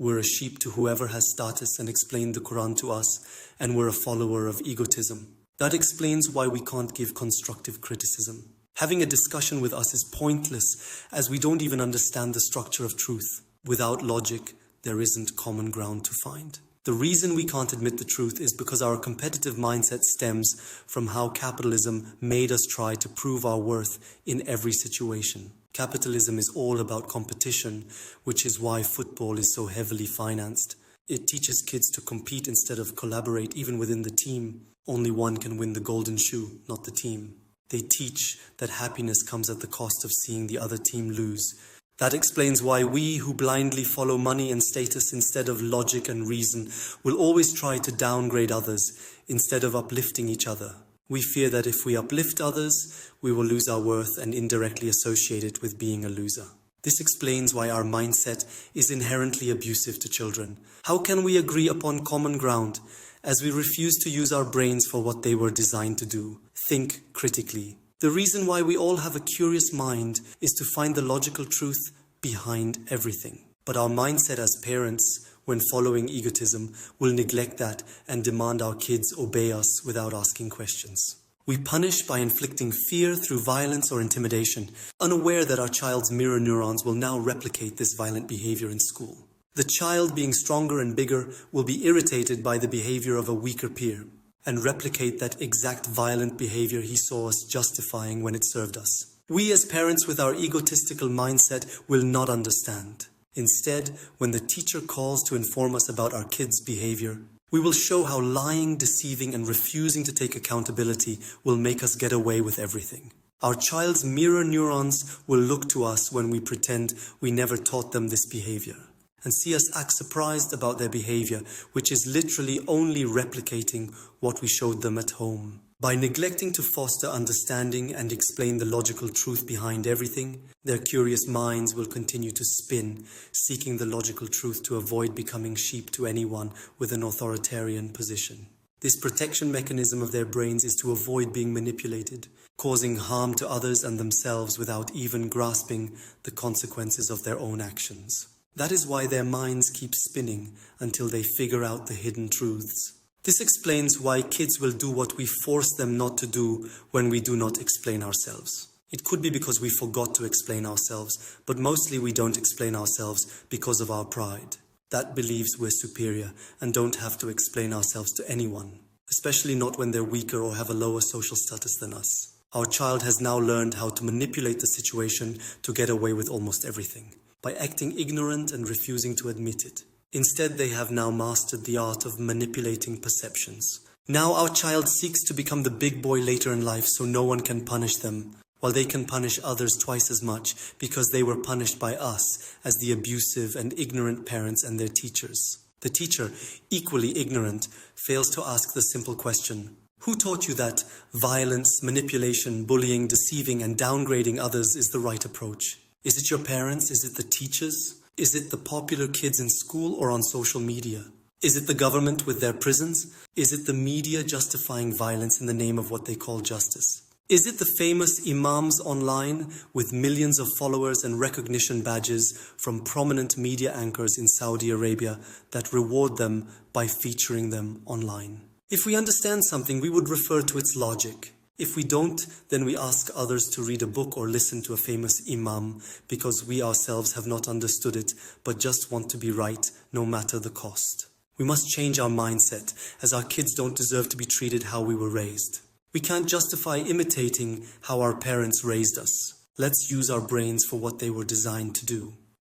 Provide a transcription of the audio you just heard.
We're a sheep to whoever has status and explained the Quran to us, and we're a follower of egotism. That explains why we can't give constructive criticism. Having a discussion with us is pointless, as we don't even understand the structure of truth. Without logic, there isn't common ground to find. The reason we can't admit the truth is because our competitive mindset stems from how capitalism made us try to prove our worth in every situation. Capitalism is all about competition, which is why football is so heavily financed. It teaches kids to compete instead of collaborate even within the team. Only one can win the golden shoe, not the team. They teach that happiness comes at the cost of seeing the other team lose. That explains why we who blindly follow money and status instead of logic and reason will always try to downgrade others instead of uplifting each other. We fear that if we uplift others, we will lose our worth and indirectly associate it with being a loser. This explains why our mindset is inherently abusive to children. How can we agree upon common ground as we refuse to use our brains for what they were designed to do? Think critically. The reason why we all have a curious mind is to find the logical truth behind everything. But our mindset as parents, when following egotism, will neglect that and demand our kids obey us without asking questions. We punish by inflicting fear through violence or intimidation, unaware that our child's mirror neurons will now replicate this violent behavior in school. The child, being stronger and bigger, will be irritated by the behavior of a weaker peer and replicate that exact violent behavior he saw us justifying when it served us. We as parents with our egotistical mindset will not understand. Instead, when the teacher calls to inform us about our kids' behavior, we will show how lying, deceiving, and refusing to take accountability will make us get away with everything. Our child's mirror neurons will look to us when we pretend we never taught them this behavior, and see us act surprised about their behavior, which is literally only replicating what we showed them at home. By neglecting to foster understanding and explain the logical truth behind everything, their curious minds will continue to spin, seeking the logical truth to avoid becoming sheep to anyone with an authoritarian position. This protection mechanism of their brains is to avoid being manipulated, causing harm to others and themselves without even grasping the consequences of their own actions. That is why their minds keep spinning until they figure out the hidden truths. This explains why kids will do what we force them not to do when we do not explain ourselves. It could be because we forgot to explain ourselves, but mostly we don't explain ourselves because of our pride. That believes we're superior and don't have to explain ourselves to anyone, especially not when they're weaker or have a lower social status than us. Our child has now learned how to manipulate the situation to get away with almost everything, by acting ignorant and refusing to admit it. Instead, they have now mastered the art of manipulating perceptions. Now our child seeks to become the big boy later in life so no one can punish them, while they can punish others twice as much because they were punished by us as the abusive and ignorant parents and their teachers. The teacher, equally ignorant, fails to ask the simple question: who taught you that violence, manipulation, bullying, deceiving, and downgrading others is the right approach? Is it your parents? Is it the teachers? Is it the popular kids in school or on social media? Is it the government with their prisons? Is it the media justifying violence in the name of what they call justice? Is it the famous imams online with millions of followers and recognition badges from prominent media anchors in Saudi Arabia that reward them by featuring them online? If we understand something, we would refer to its logic. If we don't, then we ask others to read a book or listen to a famous imam because we ourselves have not understood it but just want to be right no matter the cost. We must change our mindset, as our kids don't deserve to be treated how we were raised. We can't justify imitating how our parents raised us. Let's use our brains for what they were designed to do.